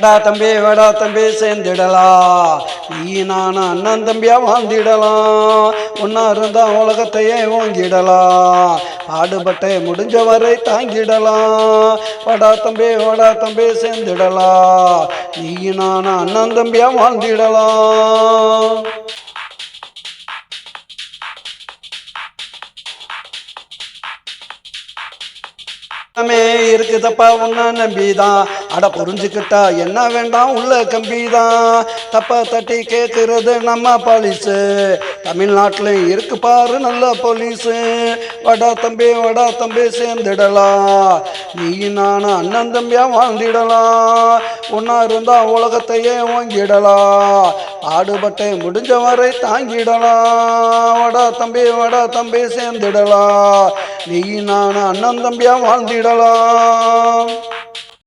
வாடா தம்பி சேர்ந்துடலாம். நீ நானும் அண்ணன் தம்பியா வாழ்ந்திடலாம். ஒன்னா இருந்தா உலகத்தையே ஓங்கிடலாம். ஆடுபட்டை முடிஞ்ச வரை தாங்கிடலாம். வாடா தம்பி சேர்ந்துடலாம். நீ நானும் அண்ணன் தம்பியா வாழ்ந்திடலாம். இருக்குதப்பா உன்ன நம்பிதான். அட புரிஞ்சுக்கிட்டா என்ன வேண்டாம் உள்ள கம்பிதான். தப்பா தட்டி கேட்கறது நம்ம போலீஸு. தமிழ்நாட்டுல இருக்கு பாரு நல்ல போலீஸு. வாடா தம்பி சேர்ந்துடலாம். நீ நானும் அண்ணன் தம்பியா வாழ்ந்திடலாம். ஒன்னா இருந்தா உலகத்தையே ஓங்கிடலாம். ஆடுபட்டை முடிஞ்ச வரை தாங்கிடலாம். வாடா தம்பி சேர்ந்துடலாம். நீ நானும் அண்ணன் தம்பியா வாழ்ந்திடலாம்.